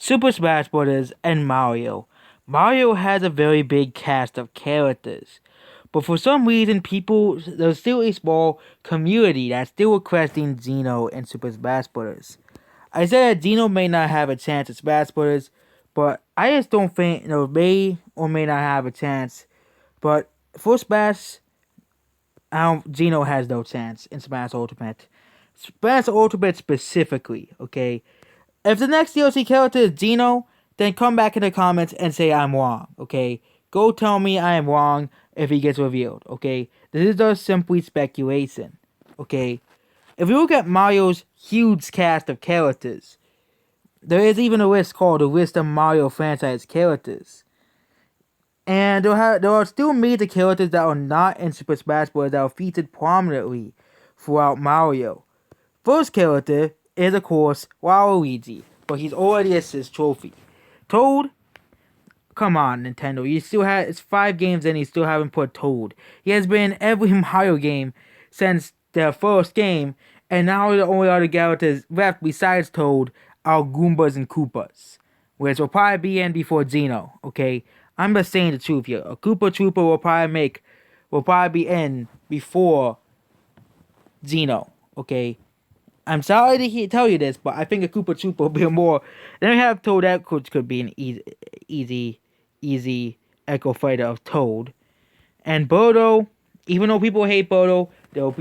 Super Smash Bros. And Mario. Mario has a very big cast of characters. But for some reason, there's still a small community that's still requesting Geno and Super Smash Bros. I said that Geno may not have a chance at Smash Bros., but I just don't think, may or may not have a chance. But for Smash, Geno has no chance in Smash Ultimate. Smash Ultimate specifically, okay? If the next DLC character is Geno, then come back in the comments and say I'm wrong, okay? Go tell me I am wrong if he gets revealed, okay? This is just simply speculation, okay? If you look at Mario's huge cast of characters, there is even a list called the List of Mario Franchise Characters. And there are still major characters that are not in Super Smash Bros. That are featured prominently throughout Mario. First character is, of course, Waluigi, but he's already a Sis trophy. Toad, come on, Nintendo. It's 5 games and you still haven't put Toad. He has been in every Mario game since their first game, and now the only other characters left besides Toad are Goombas and Koopas, which will probably be in before Geno, okay? I'm just saying the truth here. A Koopa Trooper will probably be in before Geno, okay? I'm sorry to tell you this, but I think a Koopa Trooper will be more. Then we have Toad, that could be an easy Echo Fighter of Toad. And Birdo, even though people hate Birdo, he'll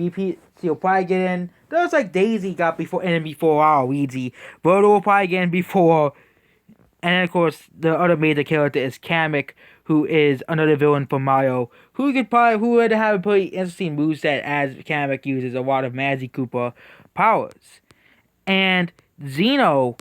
probably get in. Just like Daisy got before Waluigi. Birdo will probably get in before. And then, of course, the other major character is Kamek, who is another villain for Mario, who would have a pretty interesting moveset as Kamek uses a lot of Magic Koopa powers. And Geno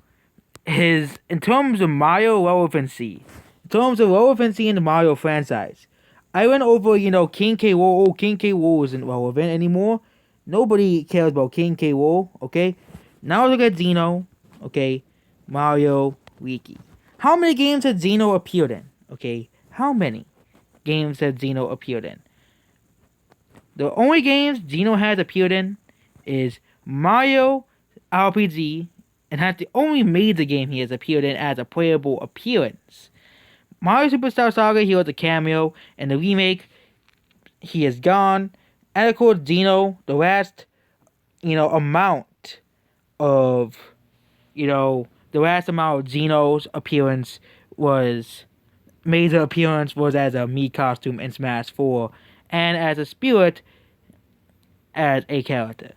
in terms of Mario relevancy, in the Mario franchise, I went over, King K. Rool. Oh, King K. Rool isn't relevant anymore. Nobody cares about King K. Rool, okay? Now look at Geno, okay? Mario, Wiki. How many games has Geno appeared in? Okay, how many games has Geno appeared in? The only games Geno has appeared in is Mario RPG, and that's the only major game he has appeared in as a playable appearance. Mario Superstar Saga, he was a cameo. In the remake, he is gone. And of course, Geno, the last, amount of, Geno's major appearance was as a Mii costume in Smash 4, and as a spirit as a character.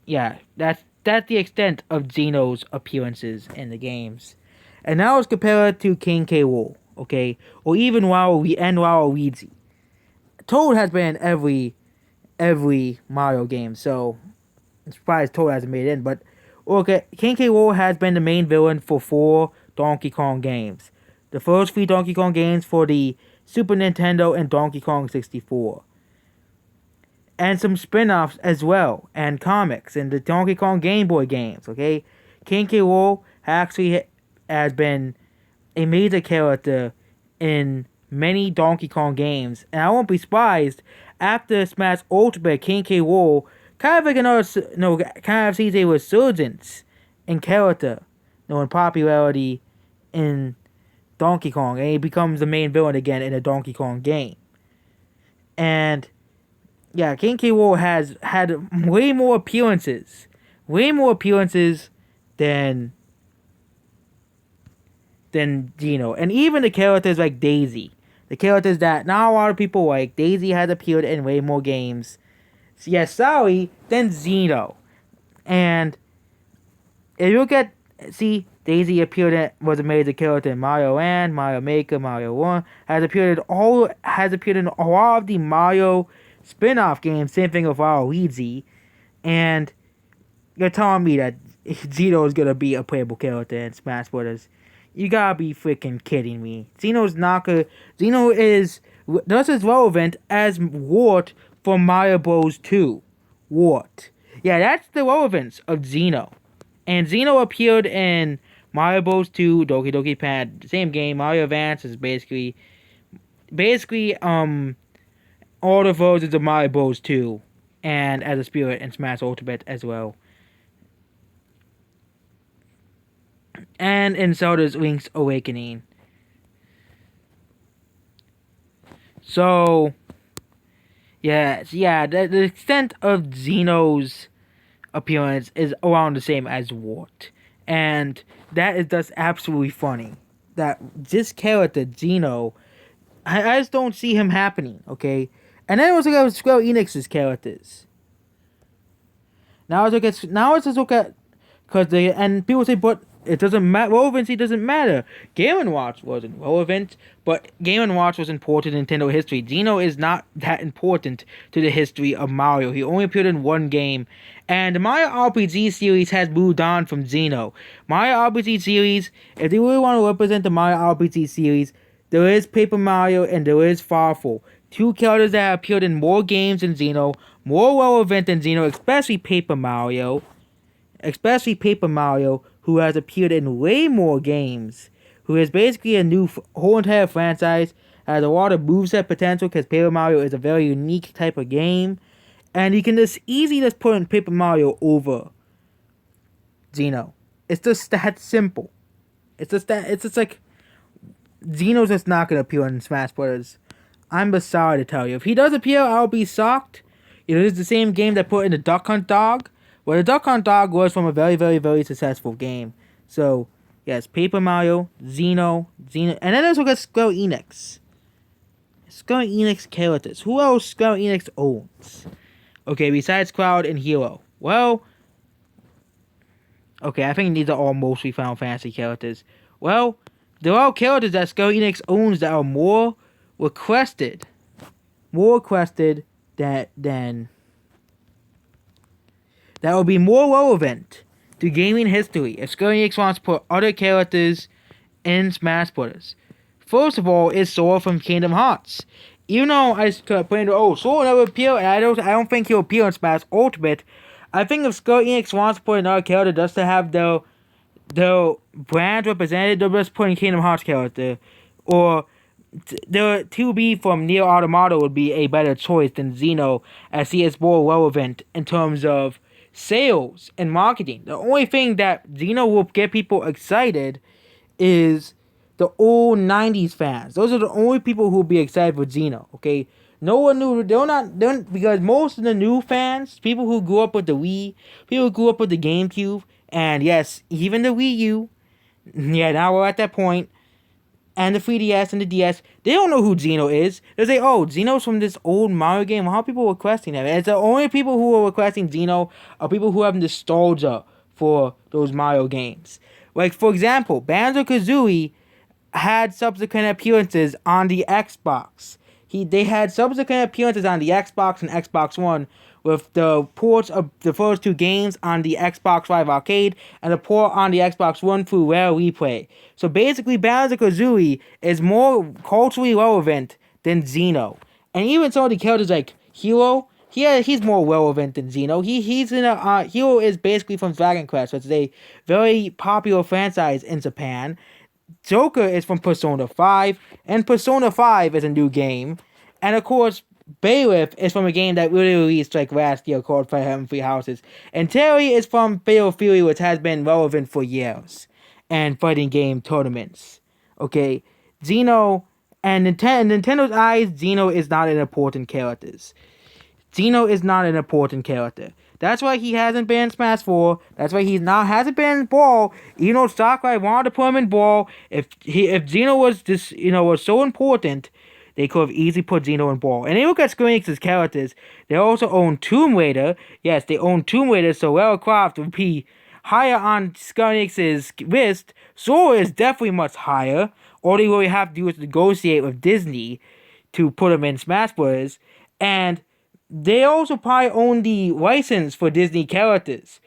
Yeah, that's the extent of Geno's appearances in the games. And now let's compare it to King K. Rool, okay? Or even Waluigi. Toad has been in every Mario game, so I'm surprised Toad hasn't made it in, but okay, King K. Rool has been the main villain for 4 Donkey Kong games. The first 3 Donkey Kong games for the Super Nintendo and Donkey Kong 64. And some spin-offs as well, and comics, and the Donkey Kong Game Boy games, okay? King K. Rool actually has been a major character in many Donkey Kong games, and I won't be surprised after Smash Ultimate, King K. Rool kind of sees a resurgence in character, in popularity in Donkey Kong, and he becomes the main villain again in a Donkey Kong game. And yeah, King K. Rool has had way more appearances than Geno, and even the characters like Daisy, the characters that not a lot of people like. Daisy has appeared in way more games. Yes, sorry, than Geno. And if you look at, Daisy was a major character in Mario Land, Mario Maker, Mario 1, has appeared in a lot of the Mario spin-off games, same thing with Waluigi, and you're telling me that Geno is gonna be a playable character in Smash Bros. You gotta be freaking kidding me. Geno is just as relevant as Wart from Mario Bros. 2. Wart. Yeah, that's the relevance of Geno. And Geno appeared in Mario Bros. 2, Doki Doki Panic, same game. Mario Advance is basically all the versions of Mario Bros. 2, and as a spirit in Smash Ultimate as well. and in Zelda's Link's Awakening. So, the extent of Xeno's appearance is around the same as Wart. And that is just absolutely funny. That this character, Geno, I just don't see him happening, okay? And then also got Square Enix's characters. Let's look at because people say, but it doesn't matter. Relevancy doesn't matter. Game and Watch wasn't relevant, but Game and Watch was important in Nintendo history. Geno is not that important to the history of Mario. He only appeared in one game, and the Mario RPG series has moved on from Geno. Mario RPG series, if they really want to represent the Mario RPG series, there is Paper Mario and there is Farfel. Two characters that have appeared in more games than Geno, more relevant than Geno, especially Paper Mario, who has appeared in way more games, who is basically a new whole entire franchise, has a lot of moveset potential because Paper Mario is a very unique type of game, and you can just easily just put in Paper Mario over Geno. It's just that simple. It's just like Geno's just not gonna appear in Smash Brothers. I'm just sorry to tell you. If he does appear, I'll be shocked. It is the same game that put in the Duck Hunt Dog. Well, the Duck Hunt Dog was from a very, very, very successful game. So, yes, Paper Mario, Geno, and then also got Square Enix. Square Enix characters. Who else Square Enix owns? Okay, besides Cloud and Hero. Well, okay, I think these are all mostly Final Fantasy characters. Well, there are characters that Square Enix owns that are more requested than that will be more relevant to gaming history if Square Enix wants to put other characters in Smash Bros. First of all, is Sora from Kingdom Hearts. Even though I complained, Sora never appear, and I don't think he'll appear in Smash Ultimate. I think if Square Enix wants to put another character just to have their brand represented, they'll just put in Kingdom Hearts character, or the 2B from Nier Automata would be a better choice than Geno, as he is more relevant in terms of sales and marketing. The only thing that Geno will get people excited is the old 90s fans. Those are the only people who will be excited for Geno, okay? No one knew, because most of the new fans, people who grew up with the Wii, people who grew up with the GameCube, and yes, even the Wii U, now we're at that point, and the 3DS and the DS, they don't know who Geno is. They say, Geno's from this old Mario game. How are people requesting him? And it's the only people who are requesting Geno are people who have nostalgia for those Mario games. Like, for example, Banjo-Kazooie had subsequent appearances on the Xbox. They had subsequent appearances on the Xbox and Xbox One, with the ports of the first two games on the Xbox Live Arcade and the port on the Xbox One through Rare Replay. So basically, Banjo-Kazooie is more culturally relevant than Geno. And even some of the characters like Hero, he's more relevant than Geno. Hero is basically from Dragon Quest, which is a very popular franchise in Japan. Joker is from Persona 5, and Persona 5 is a new game. And of course, Bailiff is from a game that really released like last year called Fire Emblem Three Houses. And Terry is from Fatal Fury, which has been relevant for years. And fighting game tournaments. Okay? Geno, and Nintendo's eyes, Geno is not an important character. Geno is not an important character. That's why he hasn't been in Smash 4. That's why hasn't been in Brawl. Even though Sakurai wanted to put him in Brawl, if Geno was was so important, they could have easily put Geno in Brawl. And they look at Square Enix's characters. They also own Tomb Raider. Yes, they own Tomb Raider, so Lara Croft would be higher on Square Enix's list. Sora is definitely much higher. All they really have to do is negotiate with Disney to put him in Smash Bros. And they also probably own the license for Disney characters.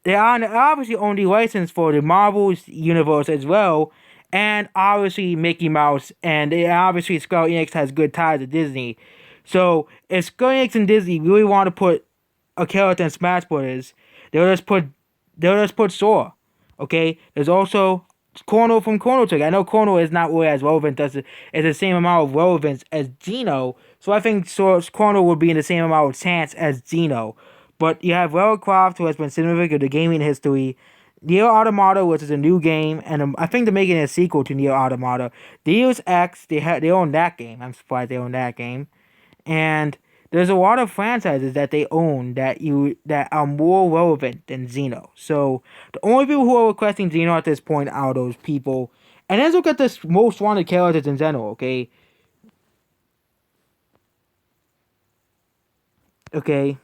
They obviously own the license for the Marvel universe as well. And obviously Mickey Mouse, and obviously Square Enix has good ties to Disney. So if Square Enix and Disney really want to put a character in Smash Bros., they'll just put Sora. Okay? There's also Chrono from Chrono Trigger. I know Chrono is not really as relevant as it's the same amount of relevance as Geno. So I think Chrono would be in the same amount of chance as Geno. But you have Lara Croft, who has been significant to gaming history. Nier Automata, which is a new game, and I think they're making a sequel to Nier Automata. Deus Ex, they own that game. I'm surprised they own that game. And there's a lot of franchises that they own that are more relevant than Xeno. So the only people who are requesting Xeno at this point are those people. And let's look at this most wanted characters in Xeno, okay? Okay.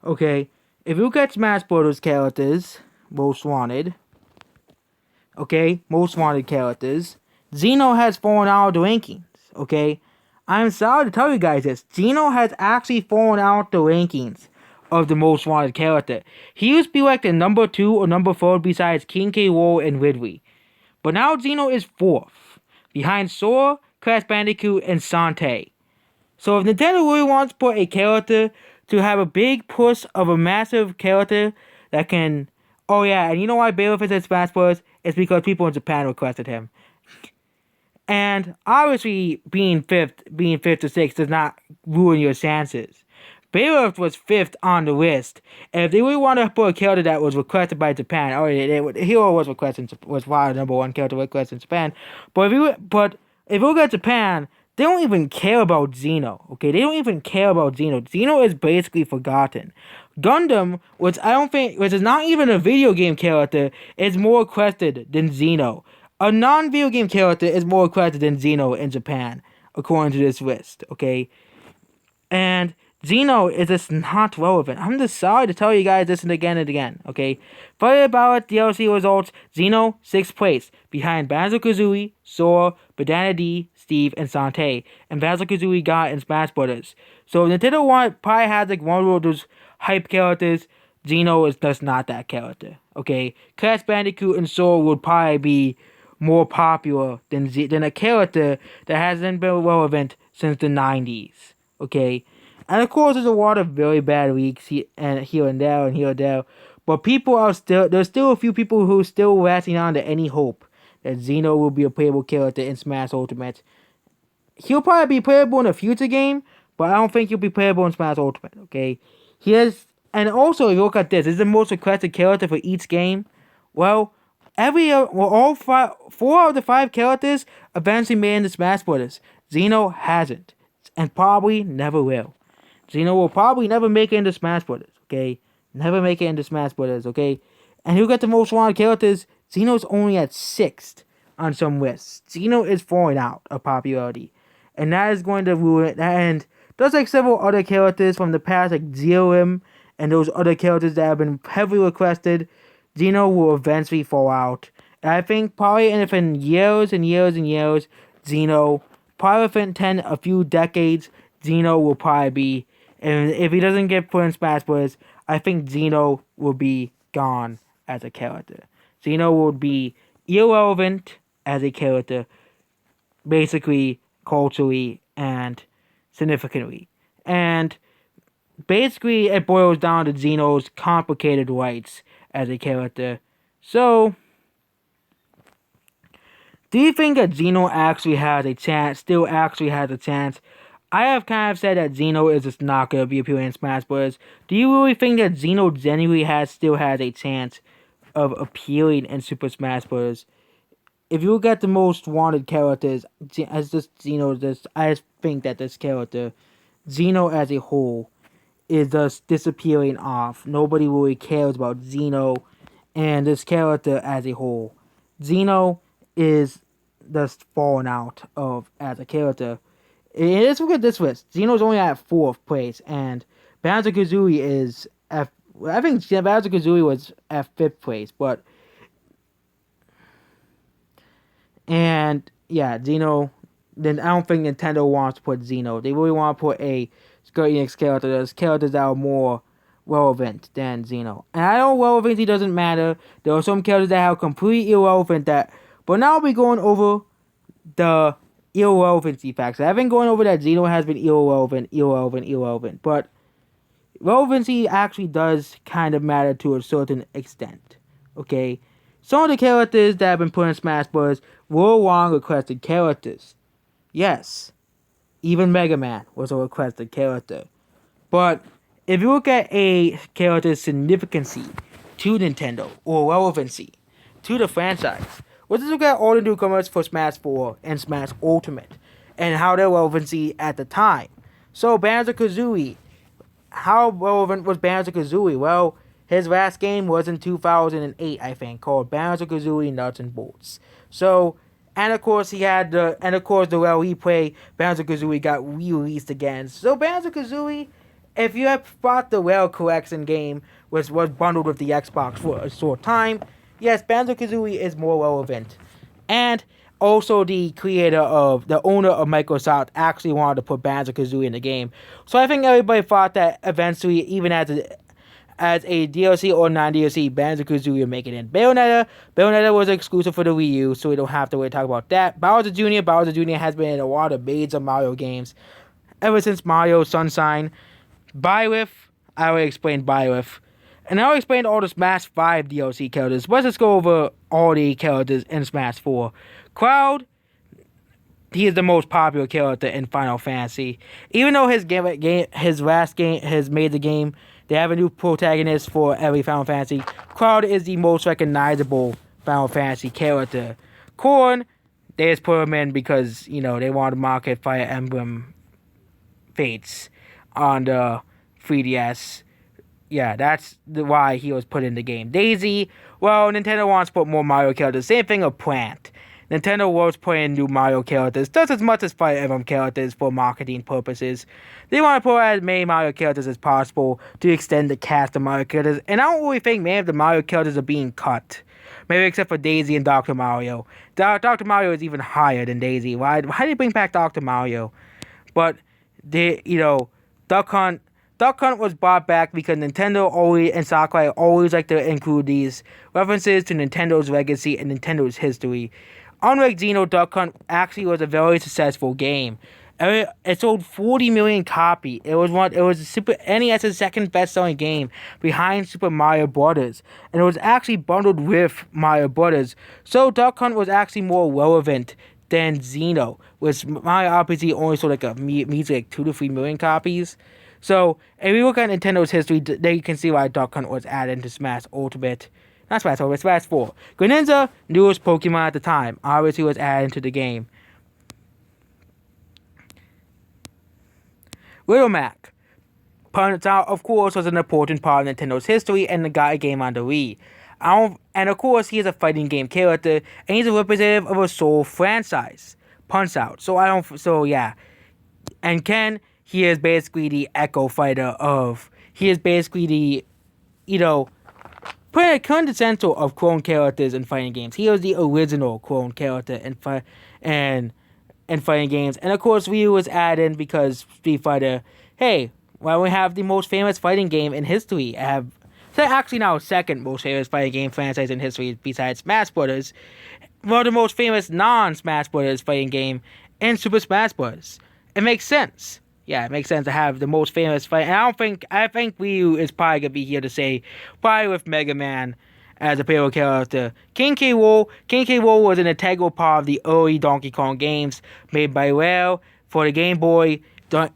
Okay. If you look at Smash Bros. Characters, most wanted, okay? Most wanted characters, Xeno has fallen out of the rankings, okay? I'm sorry to tell you guys this. Geno has actually fallen out the rankings of the most wanted character. He used to be like the number 2 or number 4 besides King K. Rool and Ridley. But now Geno is 4th, behind Sora, Crash Bandicoot, and Sante. So if Nintendo really wants to put a character to have a big push of a massive character that can... Oh yeah, and you know why Bailiff is in Smash Bros? It's because people in Japan requested him. And obviously, being fifth or sixth does not ruin your chances. Bailiff was 5th on the list. And if they really wanted to put a character that was requested by Japan, Hero was probably the number 1 character requested in Japan. But if you look at Japan, they don't even care about Xeno. Okay, they don't even care about Xeno. Xeno is basically forgotten. Gundam, which is not even a video game character, is more requested than Xeno. A non-video game character is more requested than Xeno in Japan, according to this list, okay? And Xeno is just not relevant. I'm just sorry to tell you guys this again and again, okay? Fire Ballot DLC results, Xeno, 6th place, behind Banjo-Kazooie, Sora, Banana D, Steve, and Sante, and Banjo-Kazooie got in Smash Brothers. So if Nintendo probably has like one of those hype characters, Xeno is just not that character, okay? Crash Bandicoot and Sora would probably be more popular than a character that hasn't been relevant since the 90s, okay? And of course, there's a lot of very bad leaks here and there, but there's still a few people who are still latching on to any hope that Xeno will be a playable character in Smash Ultimate. He'll probably be playable in a future game, but I don't think he'll be playable in Smash Ultimate, okay? And also, if you look at this is the most requested character for each game. Well, all 4 out of the 5 characters eventually made into Smash Brothers. Xeno hasn't, and probably never will. Xeno will probably never make it into Smash Brothers, okay? Never make it into Smash Brothers, okay? And who got the most wanted characters? Xeno's only at 6th on some lists. Xeno is falling out of popularity, and that is going to ruin it. And there's like several other characters from the past, like Zeolim, and those other characters that have been heavily requested. Xeno will eventually fall out. And I think probably in years and years and years, Xeno, probably within a few decades, Xeno will probably be, and if he doesn't get put in Smash Bros., I think Xeno will be gone as a character. Xeno will be irrelevant as a character, basically, culturally, and significantly. And basically, it boils down to Xeno's complicated rights as a character. So, do you think that Xeno actually has a chance? Still actually has a chance? I have kind of said that Xeno is just not going to be appearing in Smash Bros. Do you really think that Xeno genuinely still has a chance of appearing in Super Smash Bros.? If you look at the most wanted characters, as just Xeno, I just think that this character, Xeno as a whole, is just disappearing off. Nobody really cares about Xeno and this character as a whole. Xeno is just falling out of as a character. And let's look at this list. Xeno's only at 4th place, and Banjo-Kazooie is at... I think Banjo-Kazooie was at 5th place, but... And, yeah, Xeno... Then I don't think Nintendo wants to put Xeno. They really want to put a Square Enix character. There's characters that are more relevant than Xeno. And I know relevancy doesn't matter. There are some characters that are completely irrelevant that... But now we're going over the irrelevancy facts. I've been going over that Xeno has been irrelevant. But relevancy actually does kind of matter to a certain extent. Okay? Some of the characters that have been put in Smash Bros. Were long requested characters. Yes, even Mega Man was a requested character. But if you look at a character's significancy to Nintendo or relevancy to the franchise, let's just look at all the newcomers for Smash 4 and Smash Ultimate and how their relevancy at the time. So Banjo-Kazooie, how relevant was Banjo-Kazooie? Well, his last game was in 2008, I think, called Banjo-Kazooie Nuts and Bolts. So, and of course the Rare Replay Banjo-Kazooie got re-released again. So Banjo-Kazooie, if you have bought the Rare Collection game, which was bundled with the Xbox for a short time, yes, Banjo-Kazooie is more relevant. And also the owner of Microsoft actually wanted to put Banjo-Kazooie in the game. So I think everybody thought that eventually, even as a DLC or non-DLC, Banjo-Kazooie would make it in. Bayonetta was exclusive for the Wii U, so we don't have to really talk about that. Bowser Jr. has been in a lot of major Mario games ever since Mario Sunshine. Byleth, I already explained Byleth. And I already explained all the Smash 5 DLC characters. Let's just go over all the characters in Smash 4. Cloud, he is the most popular character in Final Fantasy. Even though his last game, his major game, they have a new protagonist for every Final Fantasy. Cloud is the most recognizable Final Fantasy character. Corn, they just put him in because, they want to market Fire Emblem Fates on the 3DS. Yeah, that's why he was put in the game. Daisy, well, Nintendo wants to put more Mario characters. Same thing with Plant. Nintendo was putting new Mario characters just as much as Fire Emblem characters for marketing purposes. They want to put as many Mario characters as possible to extend the cast of Mario characters. And I don't really think many of the Mario characters are being cut. Maybe except for Daisy and Dr. Mario. Dr. Mario is even higher than Daisy. Why did they bring back Dr. Mario? But, Duck Hunt was brought back because Nintendo and Sakurai always like to include these references to Nintendo's legacy and Nintendo's history. Unlike Geno, Duck Hunt actually was a very successful game. It sold 40 million copies. It was Super NES's second best-selling game behind Super Mario Brothers, and it was actually bundled with Mario Brothers. So Duck Hunt was actually more relevant than Geno, which Mario RPG only sold like a measly 2 to 3 million copies. So if you look at Nintendo's history, then you can see why Duck Hunt was added into Smash Ultimate. Not Smash Ultimate, Smash 4. Greninja, newest Pokemon at the time, obviously was added into the game. Little Mac, of course, was an important part of Nintendo's history and got a game on the Wii. And of course, he is a fighting game character, and he's a representative of a Soul franchise, Punch-Out. And Ken, he is basically the Echo Fighter he is basically the, pretty quintessential of clone characters in fighting games. He was the original clone character in fighting games. And of course, Ryu was added because Street Fighter, hey, well, we have the most famous fighting game in history. Actually now second most famous fighting game franchise in history besides Smash Bros. One of the most famous non-Smash Bros. Fighting game in Super Smash Bros. It makes sense. Yeah, it makes sense to have the most famous fight. And I think Ryu is probably going to be here to say, probably with Mega Man as a playable character. King K. Rool was an integral part of the early Donkey Kong games made by Rare for the Game Boy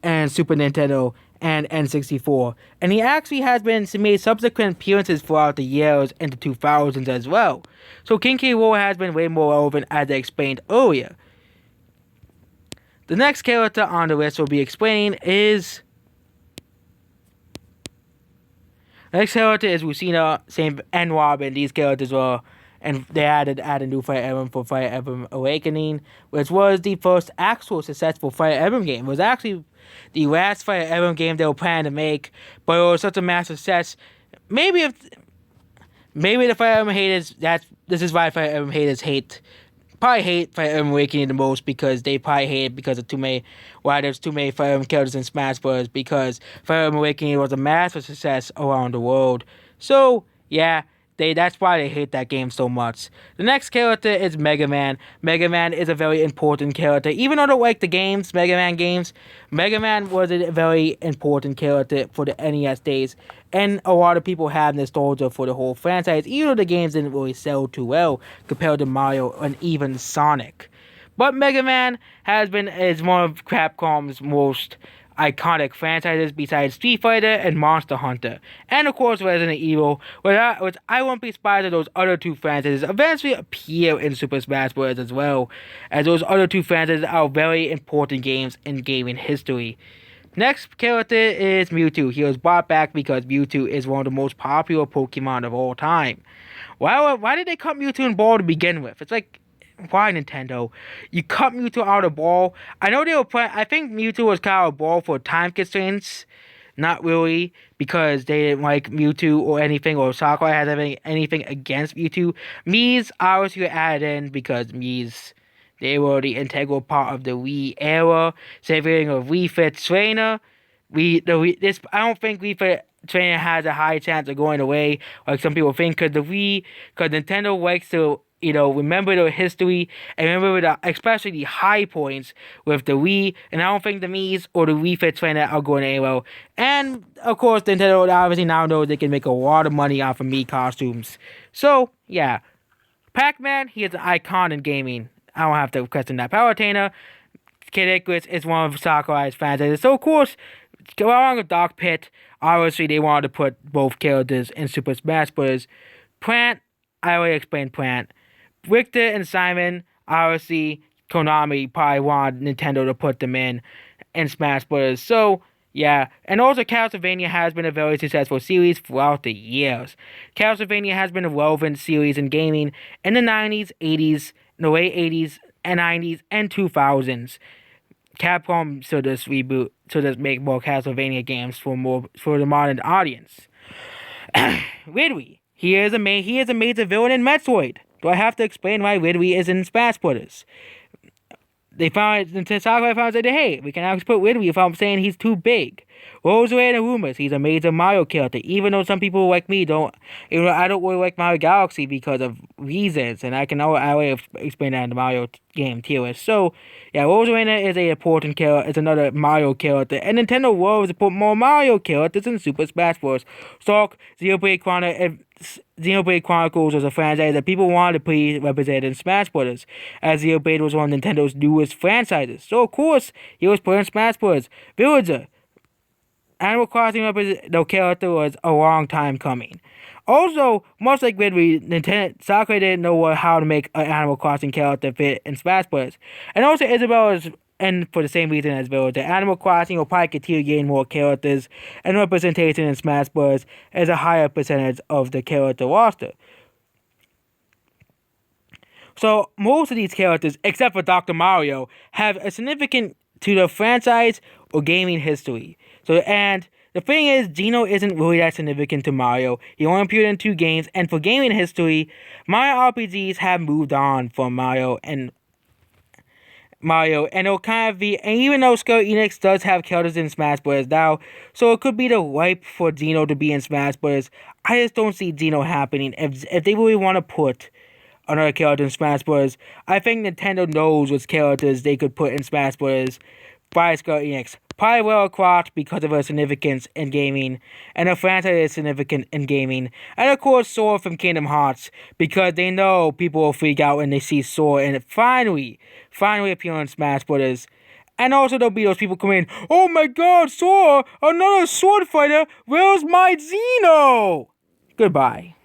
and Super Nintendo and N64. And he actually has made subsequent appearances throughout the years into 2000s as well. So King K. Rool has been way more relevant as I explained earlier. The next character on the list we'll be explaining is... The next character is Lucina, same and Robin. These characters were... And they added a new Fire Emblem for Fire Emblem Awakening, which was the first actual successful Fire Emblem game. It was actually the last Fire Emblem game they were planning to make, but it was such a massive success. Maybe the Fire Emblem haters... This is why Fire Emblem haters probably hate Fire Emblem Awakening the most, because they probably hate it because of why there's too many Fire Emblem characters in Smash Bros. Because Fire Emblem Awakening was a massive success around the world. So, yeah, That's why they hate that game so much. The next character is Mega Man. Mega Man is a very important character. Even though I don't like the games, Mega Man games, Mega Man was a very important character for the NES days. And a lot of people have nostalgia for the whole franchise, even though the games didn't really sell too well compared to Mario and even Sonic. But Mega Man is one of Capcom's most iconic franchises besides Street Fighter and Monster Hunter. And of course Resident Evil, which I won't be surprised if those other two franchises eventually appear in Super Smash Bros. As well, as those other two franchises are very important games in gaming history. Next character is Mewtwo. He was brought back because Mewtwo is one of the most popular Pokemon of all time. Why did they cut Mewtwo in Ball to begin with? It's like, why Nintendo? You cut Mewtwo out of Ball. I know they were playing. I think Mewtwo was cut out of Ball for time constraints. Not really, because they didn't like Mewtwo or anything, or Sakurai has anything against Mewtwo. Mii's obviously were added in because Mii's, they were the integral part of the Wii era. Same thing with Wii Fit Trainer. I don't think Wii Fit Trainer has a high chance of going away, like some people think, because Nintendo likes to, remember the history and remember especially the high points with the Wii, and I don't think the Mii's or the Wii Fit Trainer are going anywhere. And of course, Nintendo obviously now knows they can make a lot of money off of Mii costumes. So yeah, Pac-Man, he is an icon in gaming. I don't have to question that. Palutena, Kid Icarus is one of Sakurai's franchises. So of course, along with Dark Pit, obviously they wanted to put both characters in Super Smash Bros. Plant, I already explained Plant. Richter and Simon, obviously, Konami probably wanted Nintendo to put them in Smash Bros. So, yeah. And also, Castlevania has been a very successful series throughout the years. Castlevania has been a relevant series in gaming in the 90s, 80s, the late 80s, and 90s, and 2000s. Capcom should just make more Castlevania games for the modern audience. Ridley, he is a major villain in Metroid. Do I have to explain why Ridley is in Smash Brothers? Sakurai found out, hey, we can actually put Ridley if I'm saying he's too big. Rosary and rumors, he's a major Mario character, even though some people like me don't, I don't really like Mario Galaxy because of reasons, and I already explain that in the Mario game tier list. So, yeah, Rosarena is an important character, it's another Mario character, and Nintendo loves to put more Mario characters in Super Smash Bros. Stalk, Xenoblade Chronicles was a franchise that people wanted to be represented in Smash Bros., as Xenoblade was one of Nintendo's newest franchises. So, of course, he was put in Smash Bros. Villager, Animal Crossing the character was a long time coming. Also, much like Ridley, Sakurai didn't know how to make an Animal Crossing character fit in Smash Bros. And also, Isabelle is, and for the same reason as Villager, Animal Crossing will probably continue to gain more characters, and representation in Smash Bros. Is a higher percentage of the character roster. So, most of these characters, except for Dr. Mario, have a significant to the franchise or gaming history. So, and the thing is, Geno isn't really that significant to Mario. He only appeared in 2 games, and for gaming history, Mario RPGs have moved on from Mario, and it'll kind of be, and even though Square Enix does have characters in Smash Bros. Now, so it could be the ripe for Geno to be in Smash Bros. I just don't see Geno happening. If they really want to put another character in Smash Bros., I think Nintendo knows which characters they could put in Smash Bros. By Square Enix. Probably Lara Croft because of her significance in gaming, and her franchise is significant in gaming. And of course, Sora from Kingdom Hearts, because they know people will freak out when they see Sora and it finally appear in Smash Bros. And also there'll be those people coming in, oh my god, Sora, another sword fighter, where's my Geno? Goodbye.